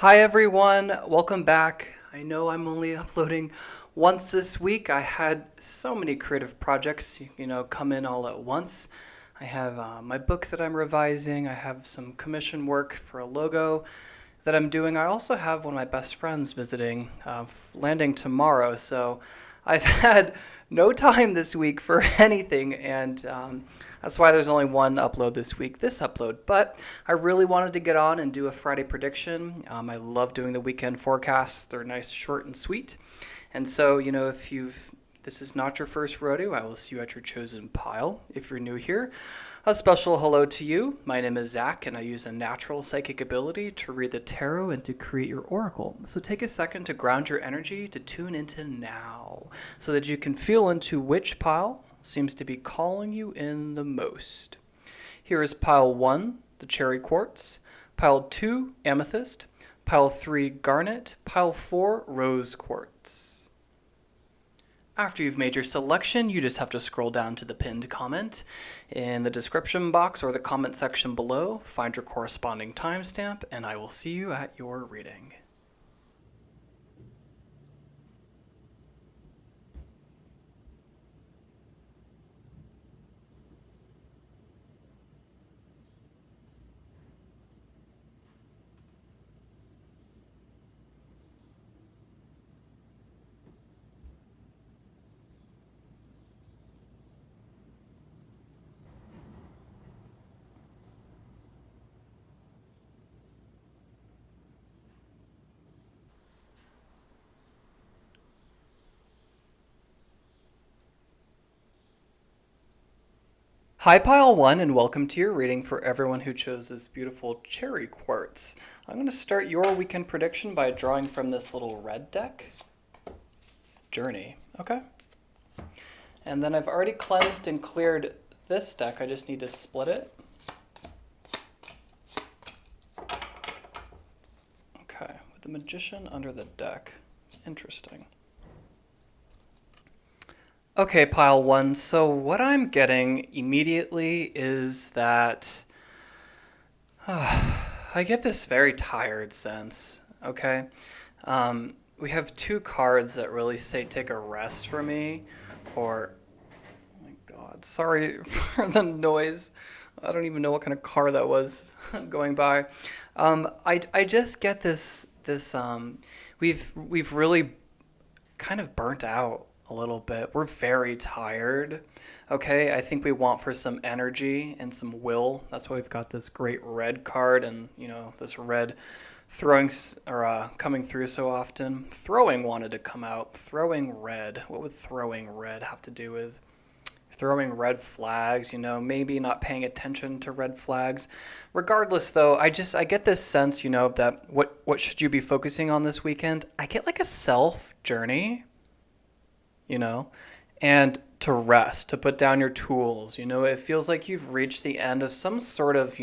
Hi everyone, welcome back. I know I'm only uploading once this week. I had so many creative projects, come in all at once. I have my book that I'm revising. I have some commission work for a logo that I'm doing. I also have one of my best friends visiting, landing tomorrow. So I've had no time this week for anything, and that's why there's only one upload this week, this upload. But I really wanted to get on and do a Friday prediction. I love doing the weekend forecasts. They're nice, short, and sweet. And so, if this is not your first rodeo, I will see you at your chosen pile. If you're new here, a special hello to you. My name is Zac, and I use a natural psychic ability to read the tarot and to create your oracle. So take a second to ground your energy, to tune into now, so that you can feel into which pile seems to be calling you in the most. Here is pile 1, the cherry quartz, pile 2, amethyst, pile 3, garnet, pile 4, rose quartz. After you've made your selection, you just have to scroll down to the pinned comment in the description box or the comment section below, find your corresponding timestamp, and I will see you at your reading. Hi Pile 1, and welcome to your reading for everyone who chose this beautiful cherry quartz. I'm going to start your weekend prediction by drawing from this little red deck. Journey, okay? And then I've already cleansed and cleared this deck. I just need to split it. Okay, with the Magician under the deck. Interesting. Okay, Pile 1, so what I'm getting immediately is that I get this very tired sense, okay? We have two cards that really say take a rest for me, or, oh my god, sorry for the noise. I don't even know what kind of car that was going by. I just get this we've really kind of burnt out a little bit. We're very tired. Okay, I think we want for some energy and some will. That's why we've got this great red card and, this red throwing or coming through so often. Throwing wanted to come out. Throwing red. What would throwing red have to do with? Throwing red flags, maybe not paying attention to red flags. Regardless, though, I get this sense, that what should you be focusing on this weekend? I get like a self journey, and to rest, to put down your tools. It feels like you've reached the end of some sort of,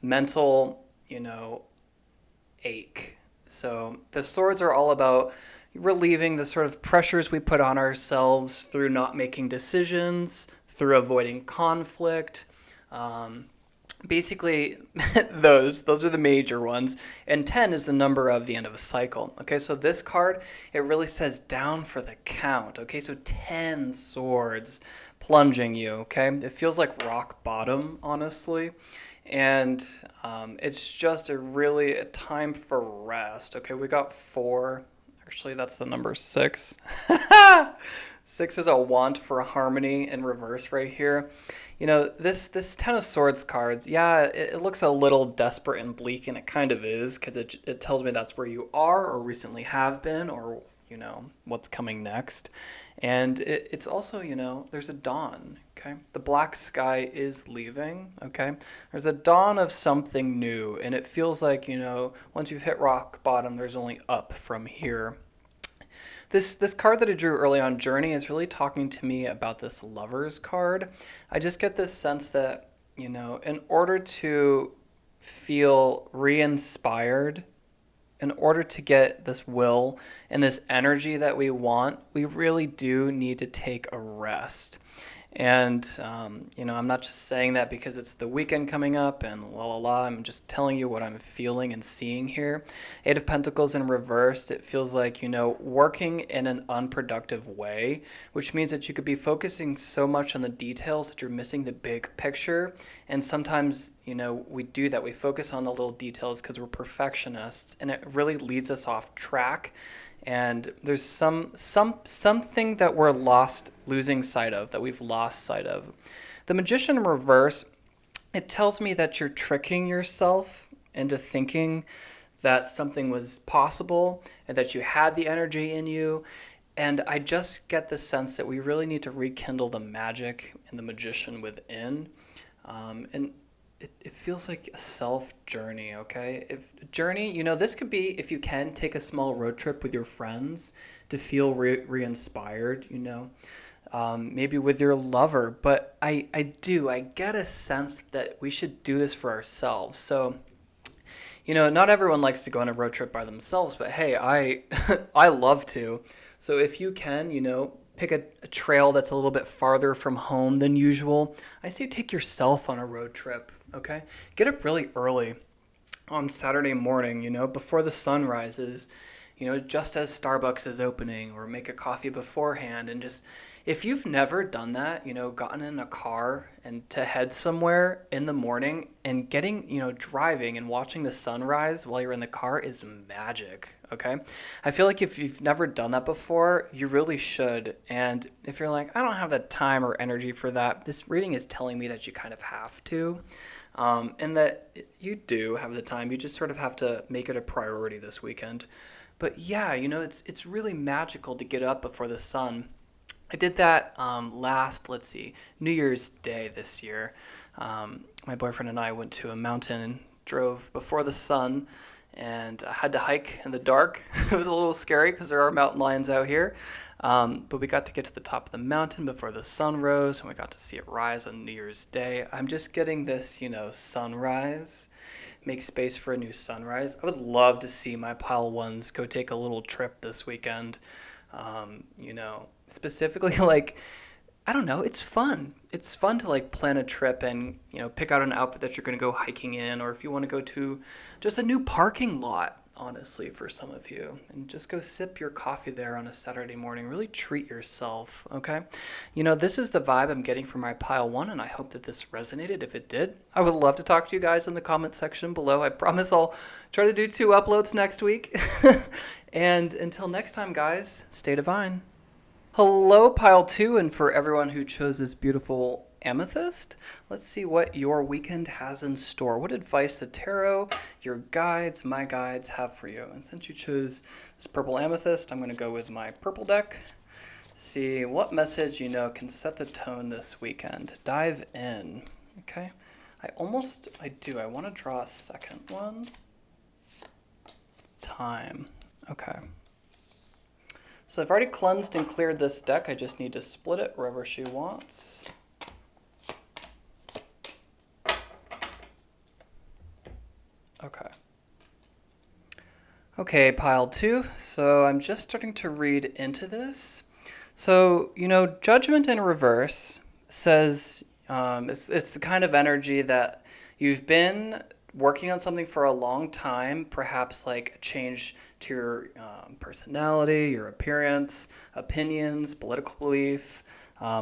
mental, ache. So the swords are all about relieving the sort of pressures we put on ourselves through not making decisions, through avoiding conflict. Basically, those are the major ones. And 10 is the number of the end of a cycle. Okay, so this card, it really says down for the count. Okay, so 10 swords plunging you. Okay, it feels like rock bottom, honestly. And it's just a time for rest. Okay, we got 4. Actually, that's the number 6. 6 is a want for harmony in reverse right here. This Ten of Swords cards, yeah, it looks a little desperate and bleak, and it kind of is, because it tells me that's where you are or recently have been, or, what's coming next. And it's also, there's a dawn, okay? The black sky is leaving, okay? There's a dawn of something new, and it feels like, once you've hit rock bottom, there's only up from here. This card that I drew early on, Journey, is really talking to me about this Lovers card. I just get this sense that, in order to feel re-inspired, in order to get this will and this energy that we want, we really do need to take a rest. And, I'm not just saying that because it's the weekend coming up and la la la. I'm just telling you what I'm feeling and seeing here. Eight of Pentacles in reversed. It feels like, working in an unproductive way, which means that you could be focusing so much on the details that you're missing the big picture. And sometimes, we do that. We focus on the little details because we're perfectionists, and it really leads us off track. And there's something that we're losing sight of, that we've lost sight of. The Magician in reverse, it tells me that you're tricking yourself into thinking that something was possible and that you had the energy in you. And I just get the sense that we really need to rekindle the magic in the Magician within. And it feels like a self journey, okay? This could be, if you can, take a small road trip with your friends to feel re-inspired, maybe with your lover. But I get a sense that we should do this for ourselves. So, not everyone likes to go on a road trip by themselves, but hey, I love to. So if you can, pick a trail that's a little bit farther from home than usual, I say take yourself on a road trip, okay? Get up really early on Saturday morning, before the sun rises, just as Starbucks is opening, or make a coffee beforehand. And just, if you've never done that, gotten in a car and to head somewhere in the morning and getting, driving and watching the sunrise while you're in the car is magic. Okay. I feel like if you've never done that before, you really should. And if you're like, I don't have the time or energy for that, this reading is telling me that you kind of have to, and that you do have the time. You just sort of have to make it a priority this weekend. But yeah, it's really magical to get up before the sun. I did that New Year's Day this year. My boyfriend and I went to a mountain and drove before the sun, and I had to hike in the dark. It was a little scary because there are mountain lions out here. But we got to get to the top of the mountain before the sun rose, and we got to see it rise on New Year's Day. I'm just getting this, sunrise. Make space for a new sunrise. I would love to see my pile ones go take a little trip this weekend. Specifically, I don't know, it's fun. It's fun to plan a trip and, pick out an outfit that you're going to go hiking in, or if you want to go to just a new parking lot, honestly, for some of you, and just go sip your coffee there on a Saturday morning. Really treat yourself, okay? This is the vibe I'm getting from my pile one, and I hope that this resonated. If it did, I would love to talk to you guys in the comment section below. I promise I'll try to do 2 uploads next week. And until next time, guys, stay divine. Hello, Pile 2, and for everyone who chose this beautiful amethyst, let's see what your weekend has in store. What advice the tarot, your guides, my guides have for you. And since you chose this purple amethyst, I'm going to go with my purple deck. See what message, can set the tone this weekend. Dive in, okay? I want to draw a second one. Time, okay. So I've already cleansed and cleared this deck. I just need to split it wherever she wants. Okay. Okay, pile 2. So I'm just starting to read into this. So, Judgment in reverse says it's the kind of energy that you've been working on something for a long time, perhaps like a change to your personality, your appearance, opinions, political belief,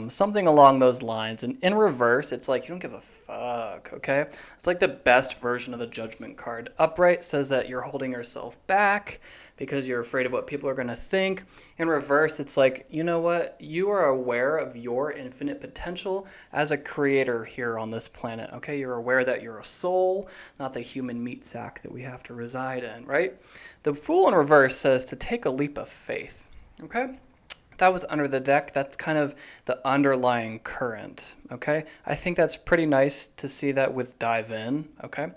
something along those lines. And in reverse, it's like you don't give a fuck, okay? It's like the best version of the Judgment card. Upright says that you're holding yourself back because you're afraid of what people are going to think. In reverse, it's like, you know what? You are aware of your infinite potential as a creator here on this planet, okay? You're aware that you're a soul, not the human meat sack that we have to reside in, right? The Fool in reverse says to take a leap of faith, okay? That was under the deck. That's kind of the underlying current, okay? I think that's pretty nice to see that with Dive In, okay?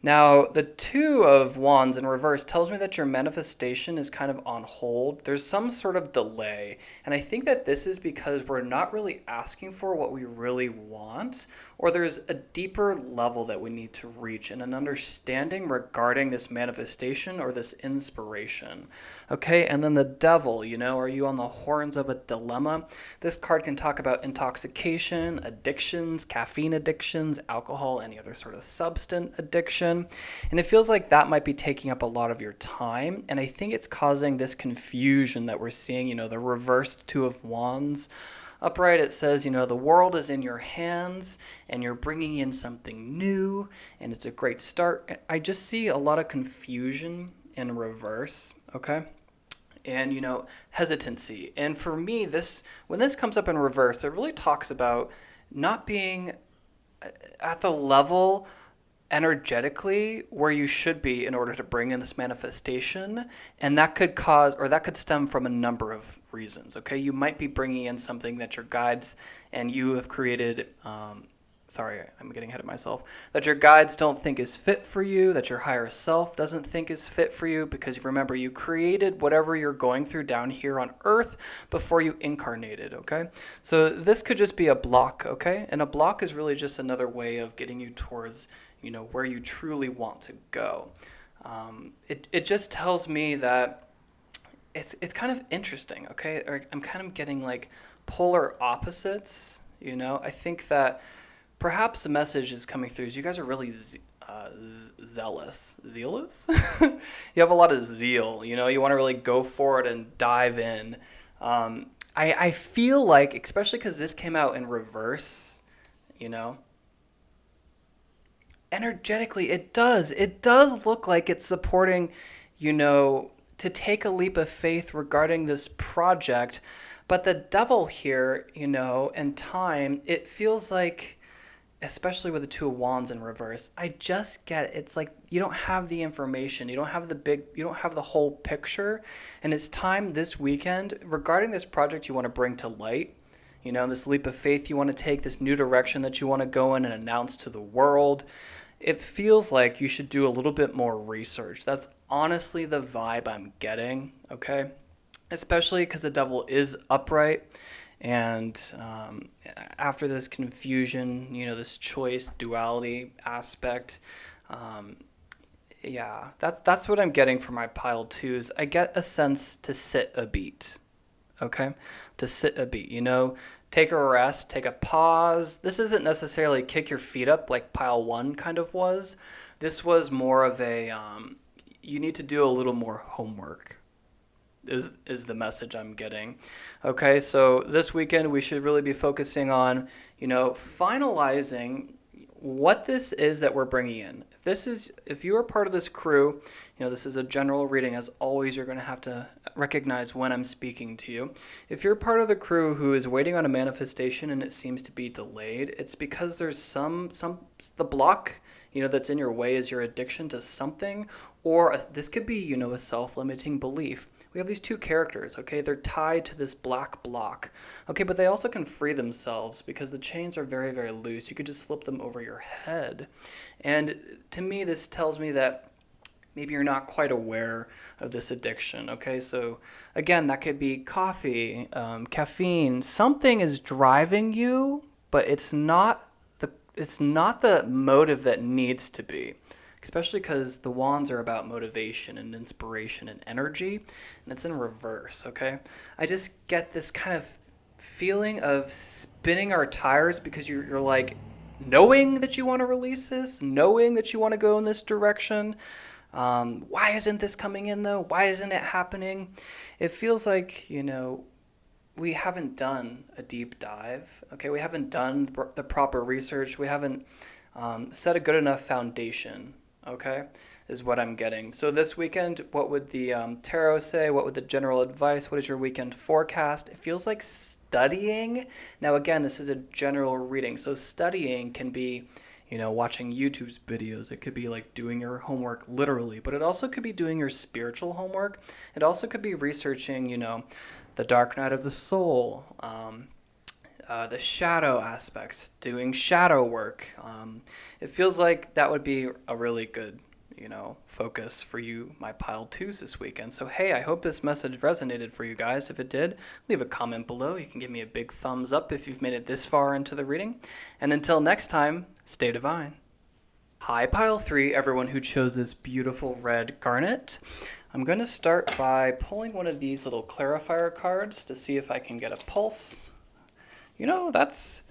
Now, the Two of Wands in reverse tells me that your manifestation is kind of on hold. There's some sort of delay. And I think that this is because we're not really asking for what we really want, or there's a deeper level that we need to reach and an understanding regarding this manifestation or this inspiration. Okay, and then the Devil, are you on the horns of a dilemma? This card can talk about intoxication, addictions, caffeine addictions, alcohol, any other sort of substance addiction. And it feels like that might be taking up a lot of your time. And I think it's causing this confusion that we're seeing, the reversed Two of Wands. Upright, it says, the world is in your hands and you're bringing in something new and it's a great start. I just see a lot of confusion in reverse, okay? And, hesitancy. And for me, when this comes up in reverse, it really talks about not being at the level energetically where you should be in order to bring in this manifestation, and that could stem from a number of reasons. Okay, you might be bringing in something that your guides and you have created, sorry, I'm getting ahead of myself, that your guides don't think is fit for you, that your higher self doesn't think is fit for you, because remember, you created whatever you're going through down here on earth before you incarnated. Okay, so this could just be a block. Okay, and a block is really just another way of getting you towards where you truly want to go. It just tells me that it's kind of interesting, okay? I'm kind of getting like polar opposites, I think that perhaps the message is coming through is you guys are really zealous. Zealous? You have a lot of zeal, you want to really go for it and dive in. I feel like, especially because this came out in reverse, energetically, it does look like it's supporting, to take a leap of faith regarding this project. But the Devil here, and time, it feels like, especially with the Two of Wands in reverse, I just get it. It's like you don't have the information, you don't have the whole picture, and it's time this weekend regarding this project you want to bring to light. This leap of faith you want to take, this new direction that you want to go in and announce to the world. It feels like you should do a little bit more research. That's honestly the vibe I'm getting, okay? Especially because the Devil is upright. And after this confusion, this choice, duality aspect, that's what I'm getting from my pile twos. I get a sense to sit a beat, okay? To sit a beat, take a rest, take a pause. This isn't necessarily kick your feet up like pile one kind of was. This was more of a, you need to do a little more homework is the message I'm getting. Okay, so this weekend we should really be focusing on, finalizing what this is that we're bringing in. If you are part of this crew, this is a general reading. As always, you're going to have to recognize when I'm speaking to you. If you're part of the crew who is waiting on a manifestation and it seems to be delayed, it's because there's the block, that's in your way is your addiction to something, or this could be, a self-limiting belief. We have these two characters, okay? They're tied to this black block, okay? But they also can free themselves because the chains are very, very loose. You could just slip them over your head. And to me, this tells me that maybe you're not quite aware of this addiction, okay? So again, that could be coffee, caffeine. Something is driving you, but it's not the motive that needs to be. Especially because the wands are about motivation and inspiration and energy, and it's in reverse, okay? I just get this kind of feeling of spinning our tires because you're like knowing that you want to release this, knowing that you want to go in this direction. Why isn't this coming in though? Why isn't it happening? It feels like, we haven't done a deep dive, okay? We haven't done the proper research. We haven't set a good enough foundation, okay, is what I'm getting. So this weekend, what would the tarot say? What would the general advice? What is your weekend forecast? It feels like studying. Now, again, this is a general reading. So studying can be, watching YouTube's videos. It could be like doing your homework literally, but it also could be doing your spiritual homework. It also could be researching, the dark night of the soul, the shadow aspects, doing shadow work. It feels like that would be a really good, focus for you, my pile twos this weekend. So, hey, I hope this message resonated for you guys. If it did, leave a comment below. You can give me a big thumbs up if you've made it this far into the reading. And until next time, stay divine. Hi, pile three, everyone who chose this beautiful red garnet. I'm going to start by pulling one of these little clarifier cards to see if I can get a pulse. That's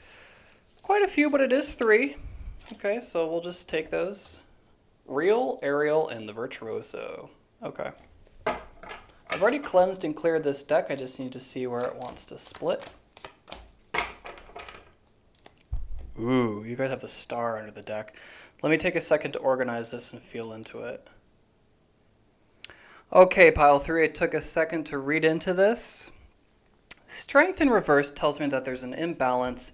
quite a few, but it is 3. Okay, so we'll just take those. Real, Aerial, and the Virtuoso. Okay. I've already cleansed and cleared this deck. I just need to see where it wants to split. Ooh, you guys have the star under the deck. Let me take a second to organize this and feel into it. Okay, pile 3, it took a second to read into this. Strength in reverse tells me that there's an imbalance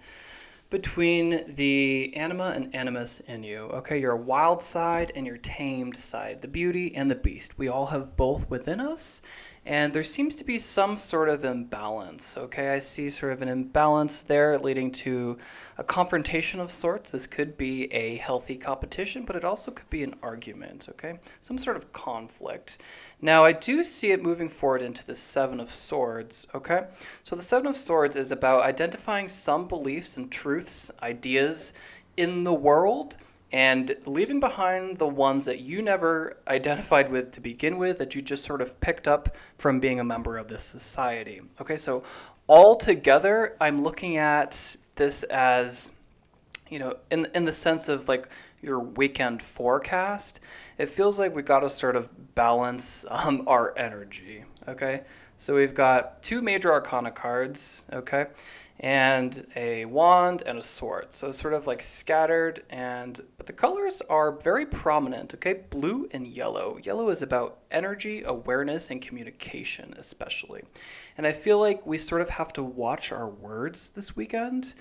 between the anima and animus in you. Okay, your wild side and your tamed side, the beauty and the beast. We all have both within us, and there seems to be some sort of imbalance. Okay, I see sort of an imbalance there leading to a confrontation of sorts. This could be a healthy competition, but it also could be an argument. Okay, some sort of conflict. Now, I do see it moving forward into the Seven of Swords. Okay, so the Seven of Swords is about identifying some beliefs and truths, ideas in the world, and leaving behind the ones that you never identified with to begin with, that you just sort of picked up from being a member of this society. Okay, so altogether, I'm looking at this as, in the sense of like your weekend forecast. It feels like we got to sort of balance our energy. Okay, so we've got 2 major arcana cards. Okay, and a wand and a sword. So it's sort of like scattered, but the colors are very prominent, okay? Blue and yellow. Yellow is about energy, awareness, and communication, especially. And I feel like we sort of have to watch our words this weekend.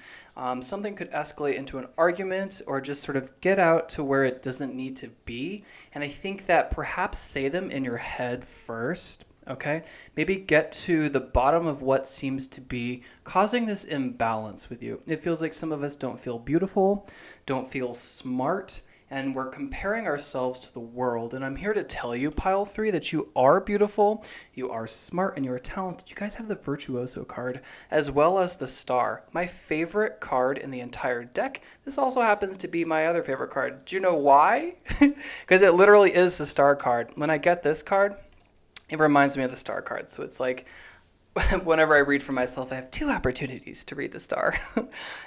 Something could escalate into an argument or just sort of get out to where it doesn't need to be. And I think that perhaps say them in your head first. Okay, maybe get to the bottom of what seems to be causing this imbalance with you. It feels like some of us don't feel beautiful, don't feel smart, and we're comparing ourselves to the world. And I'm here to tell you, pile 3, that you are beautiful, you are smart, and you are talented. You guys have the Virtuoso card as well as the Star. My favorite card in the entire deck. This also happens to be my other favorite card. Do you know why? Because it literally is the Star card. When I get this card, it reminds me of the Star card. So it's like whenever I read for myself, I have 2 opportunities to read the Star.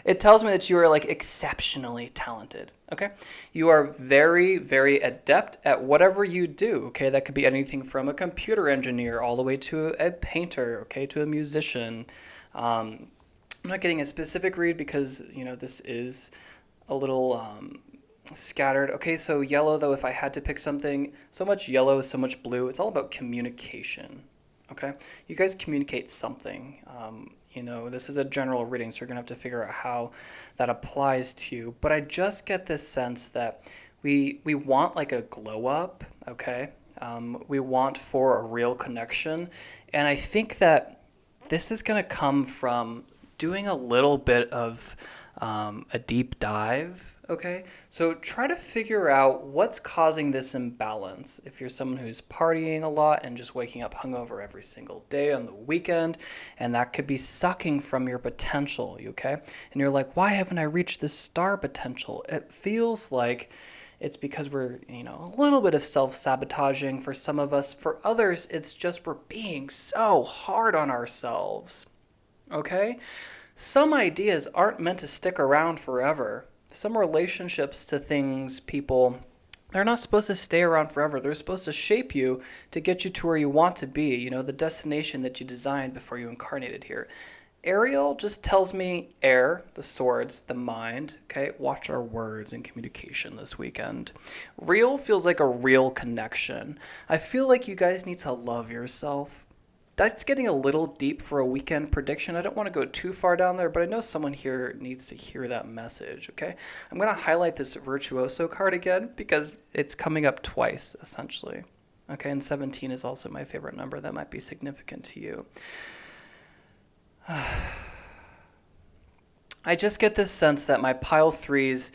It tells me that you are like exceptionally talented. Okay, you are very, very adept at whatever you do. Okay, that could be anything from a computer engineer all the way to a painter. Okay, to a musician. I'm not getting a specific read because this is a little scattered. Okay, so yellow, though, if I had to pick something, so much yellow, so much blue, it's all about communication. Okay, you guys communicate something. This is a general reading, so you're gonna have to figure out how that applies to you. But I just get this sense that we want like a glow up. Okay, we want for a real connection, and I think that this is gonna come from doing a little bit of a deep dive. Okay, so try to figure out what's causing this imbalance. If you're someone who's partying a lot and just waking up hungover every single day on the weekend, and that could be sucking from your potential, okay? And you're like, why haven't I reached this star potential? It feels like it's because we're, a little bit of self-sabotaging for some of us. For others, it's just we're being so hard on ourselves, okay? Some ideas aren't meant to stick around forever. Some relationships to things, people, they're not supposed to stay around forever. They're supposed to shape you to get you to where you want to be, the destination that you designed before you incarnated here. Ariel just tells me air, the swords, the mind. Okay, watch our words and communication this weekend. Real feels like a real connection. I feel like you guys need to love yourself. That's getting a little deep for a weekend prediction. I don't want to go too far down there, but I know someone here needs to hear that message, okay? I'm going to highlight this Virtuoso card again because it's coming up twice, essentially. Okay, and 17 is also my favorite number. That might be significant to you. I just get this sense that my pile threes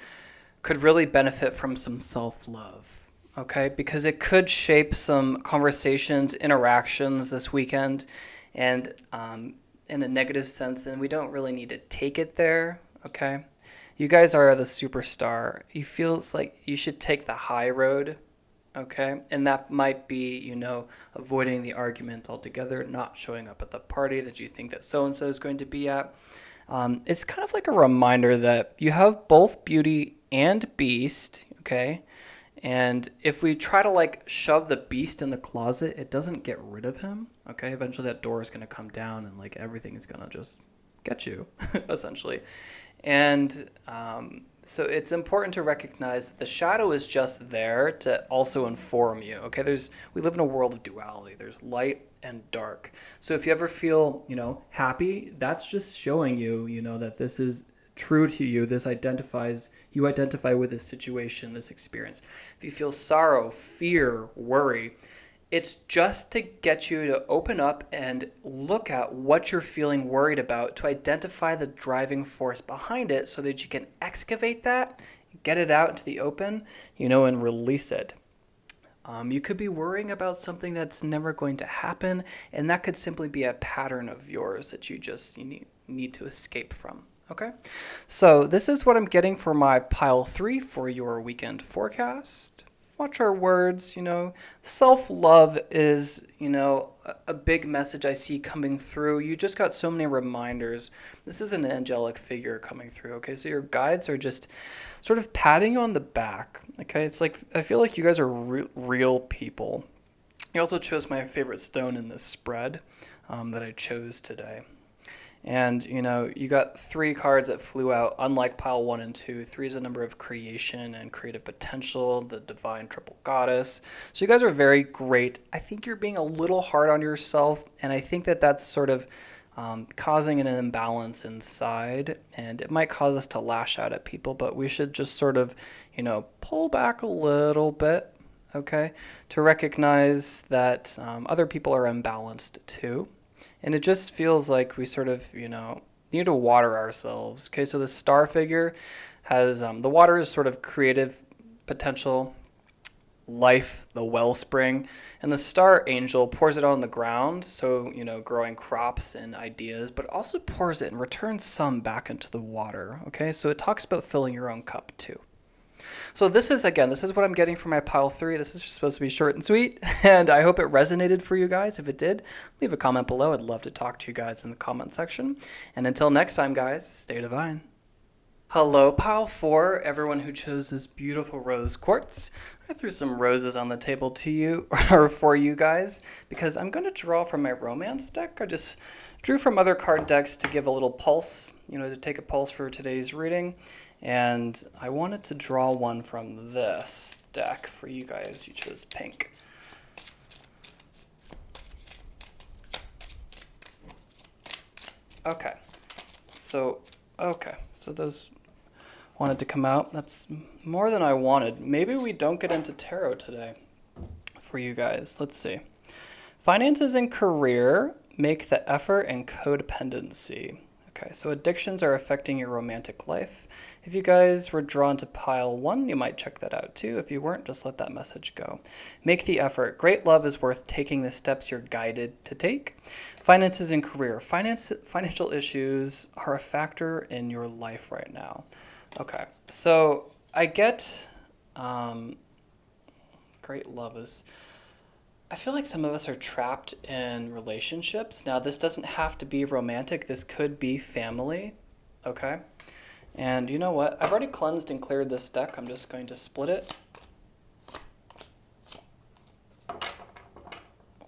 could really benefit from some self-love, okay? Because it could shape some conversations, interactions this weekend, and in a negative sense, and we don't really need to take it there, okay? You guys are the superstar. It feels like you should take the high road, okay? And that might be, avoiding the argument altogether, not showing up at the party that you think that so-and-so is going to be at. It's kind of like a reminder that you have both Beauty and Beast, okay? And if we try to like shove the Beast in the closet, it doesn't get rid of him, okay? Eventually that door is going to come down and like everything is going to just get you, essentially. And so it's important to recognize that the shadow is just there to also inform you, okay? We live in a world of duality. There's light and dark. So if you ever feel, happy, that's just showing you, that this is true to you. You identify with this situation, this experience. If you feel sorrow, fear, worry, it's just to get you to open up and look at what you're feeling worried about, to identify the driving force behind it so that you can excavate that, get it out into the open, and release it. You could be worrying about something that's never going to happen, and that could simply be a pattern of yours that you need to escape from. Okay, so this is what I'm getting for my pile 3 for your weekend forecast. Watch our words, self-love is, a big message I see coming through. You just got so many reminders. This is an angelic figure coming through, okay? So your guides are just sort of patting you on the back, okay? It's like, I feel like you guys are real people. You also chose my favorite stone in this spread that I chose today. And, you got 3 cards that flew out, unlike pile 1 and 2. 3 is a number of creation and creative potential, the divine triple goddess. So you guys are very great. I think you're being a little hard on yourself, and I think that that's sort of causing an imbalance inside, and it might cause us to lash out at people, but we should just sort of, pull back a little bit, okay, to recognize that other people are imbalanced too. And it just feels like we sort of, need to water ourselves. Okay, so the star figure has, the water is sort of creative potential, life, the wellspring, and the star angel pours it on the ground, so, growing crops and ideas, but also pours it and returns some back into the water. Okay, so it talks about filling your own cup too. So this is what I'm getting for my pile 3. This is just supposed to be short and sweet, and I hope it resonated for you guys. If it did, leave a comment below. I'd love to talk to you guys in the comment section. And until next time, guys, stay divine. Hello, pile 4, everyone who chose this beautiful rose quartz. I threw some roses on the table to you, or for you guys, because I'm going to draw from my romance deck. I just drew from other card decks to give a little pulse, to take a pulse for today's reading. And I wanted to draw one from this deck for you guys. You chose pink. Okay, so those wanted to come out. That's more than I wanted. Maybe we don't get into tarot today for you guys. Let's see. Finances and career, make the effort, and codependency. Okay, so addictions are affecting your romantic life. If you guys were drawn to pile 1, you might check that out too. If you weren't, just let that message go. Make the effort. Great love is worth taking the steps you're guided to take. Finances and career. Financial issues are a factor in your life right now. Okay, so I get great love is... I feel like some of us are trapped in relationships. Now, this doesn't have to be romantic. This could be family, okay? And you know what? I've already cleansed and cleared this deck. I'm just going to split it.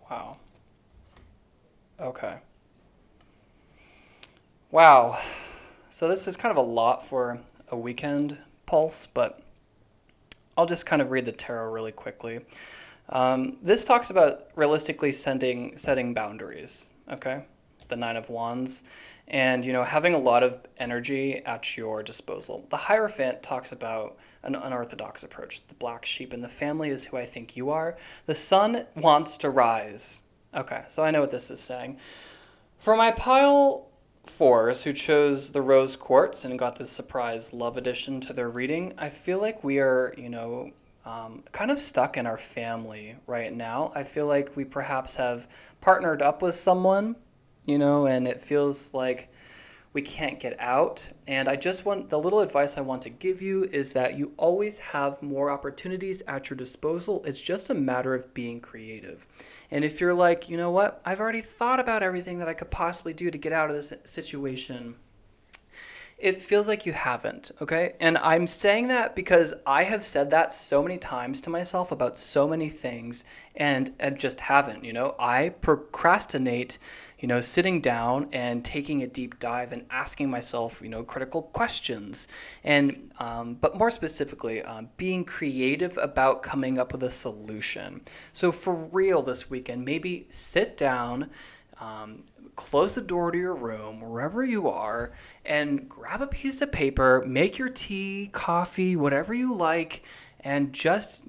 Wow. Okay. Wow. So this is kind of a lot for a weekend pulse, but I'll just kind of read the tarot really quickly. This talks about realistically setting boundaries, okay? The 9 of Wands, and, having a lot of energy at your disposal. The Hierophant talks about an unorthodox approach. The black sheep in the family is who I think you are. The sun wants to rise. Okay, so I know what this is saying. For my pile fours who chose the rose quartz and got this surprise love addition to their reading, I feel like we are, kind of stuck in our family right now. I feel like we perhaps have partnered up with someone, and it feels like we can't get out. And the little advice I want to give you is that you always have more opportunities at your disposal. It's just a matter of being creative. And if you're like, you know what, I've already thought about everything that I could possibly do to get out of this situation, it feels like you haven't, okay? And I'm saying that because I have said that so many times to myself about so many things and just haven't, I procrastinate, sitting down and taking a deep dive and asking myself, critical questions. And, but more specifically, being creative about coming up with a solution. So for real this weekend, maybe sit down, close the door to your room, wherever you are, and grab a piece of paper, make your tea, coffee, whatever you like, and just,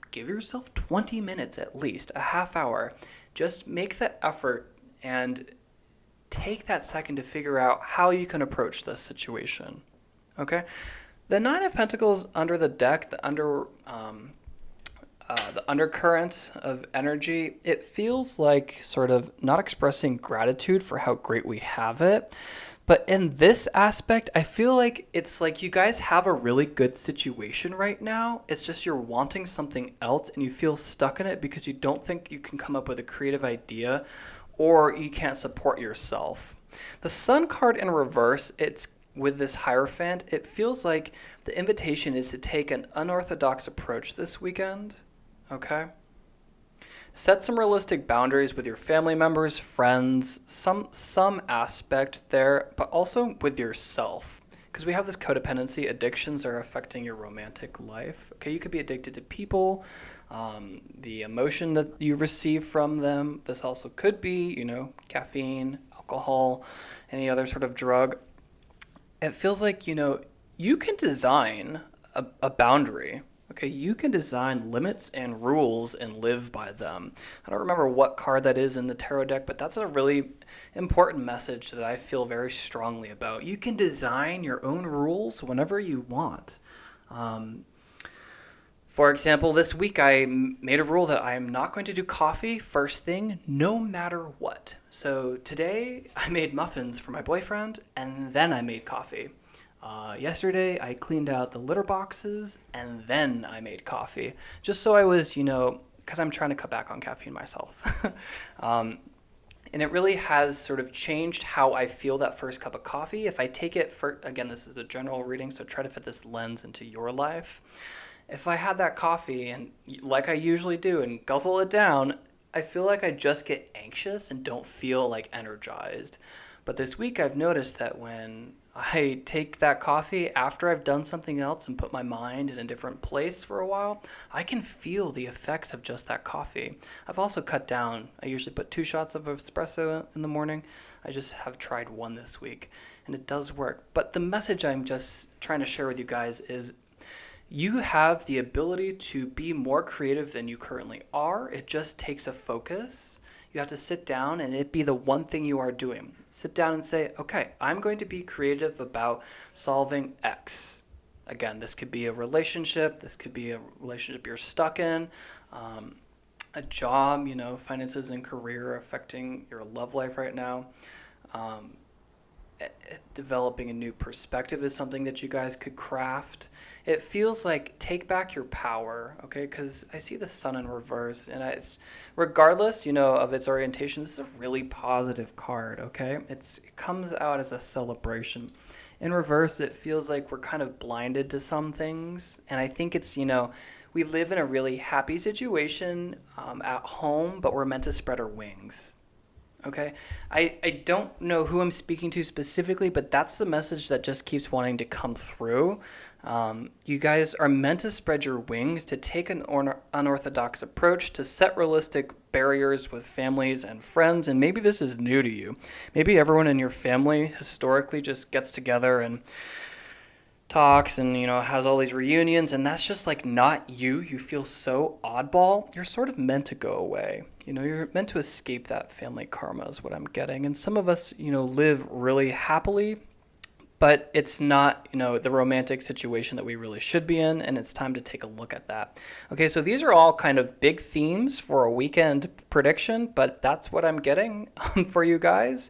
give yourself 20 minutes at least, a half hour. Just make the effort and take that second to figure out how you can approach this situation, okay? The Nine of Pentacles under the deck, the undercurrent of energy, it feels like sort of not expressing gratitude for how great we have it. But in this aspect, I feel like it's like you guys have a really good situation right now. It's just you're wanting something else and you feel stuck in it because you don't think you can come up with a creative idea or you can't support yourself. The Sun card in reverse, it's with this Hierophant, it feels like the invitation is to take an unorthodox approach this weekend. Okay? Set some realistic boundaries with your family members, friends, some aspect there, but also with yourself. Because we have this codependency, addictions are affecting your romantic life. Okay, you could be addicted to people, the emotion that you receive from them. This also could be, caffeine, alcohol, any other sort of drug. It feels like, you can design a boundary. Okay, you can design limits and rules and live by them. I don't remember what card that is in the tarot deck, but that's a really important message that I feel very strongly about. You can design your own rules whenever you want. For example, this week I made a rule that I am not going to do coffee first thing, no matter what. So today I made muffins for my boyfriend, and then I made coffee. Yesterday, I cleaned out the litter boxes, and then I made coffee. Just so I was, because I'm trying to cut back on caffeine myself. And it really has sort of changed how I feel that first cup of coffee. If I take it for, again, this is a general reading, so try to fit this lens into your life. If I had that coffee, and like I usually do, and guzzle it down, I feel like I just get anxious and don't feel like energized. But this week, I've noticed that when I take that coffee after I've done something else and put my mind in a different place for a while, I can feel the effects of just that coffee. I've also cut down. I usually put 2 shots of espresso in the morning. I just have tried 1 this week, and it does work. But the message I'm just trying to share with you guys is you have the ability to be more creative than you currently are. It just takes a focus. You have to sit down and it be the one thing you are doing. Sit down and say, okay, I'm going to be creative about solving X. Again, this could be a relationship. This could be a relationship you're stuck in, a job, finances and career affecting your love life right now. Developing a new perspective is something that you guys could craft. It feels like take back your power, okay? Because I see the Sun in reverse, and it's regardless, of its orientation, this is a really positive card, okay? It comes out as a celebration. In reverse, it feels like we're kind of blinded to some things, and I think it's, we live in a really happy situation at home, but we're meant to spread our wings. Okay, I don't know who I'm speaking to specifically, but that's the message that just keeps wanting to come through. You guys are meant to spread your wings, to take an unorthodox approach, to set realistic barriers with families and friends, and maybe this is new to you. Maybe everyone in your family historically just gets together and talks and, has all these reunions, and that's just like not you. You feel so oddball. You're sort of meant to go away. You're meant to escape that family karma is what I'm getting. And some of us, live really happily, but it's not, the romantic situation that we really should be in, and it's time to take a look at that. Okay, so these are all kind of big themes for a weekend prediction, but that's what I'm getting for you guys.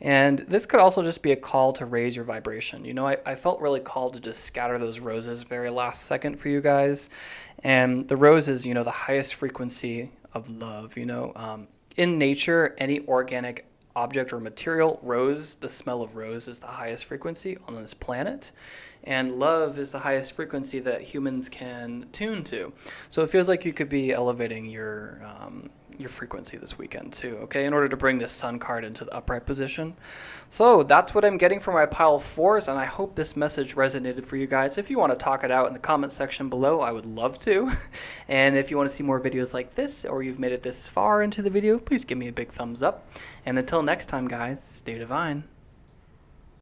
And this could also just be a call to raise your vibration. I felt really called to just scatter those roses very last second for you guys. And the rose is, the highest frequency of love. In nature, any organic object or material, the smell of rose is the highest frequency on this planet, and love is the highest frequency that humans can tune to. So it feels like you could be elevating your frequency this weekend too, okay, in order to bring this sun card into the upright position. So that's what I'm getting for my pile of 4s, and I hope this message resonated for you guys. If you want to talk it out in the comment section below, I would love to. And if you want to see more videos like this, or you've made it this far into the video, please give me a big thumbs up. And until next time, guys, stay divine.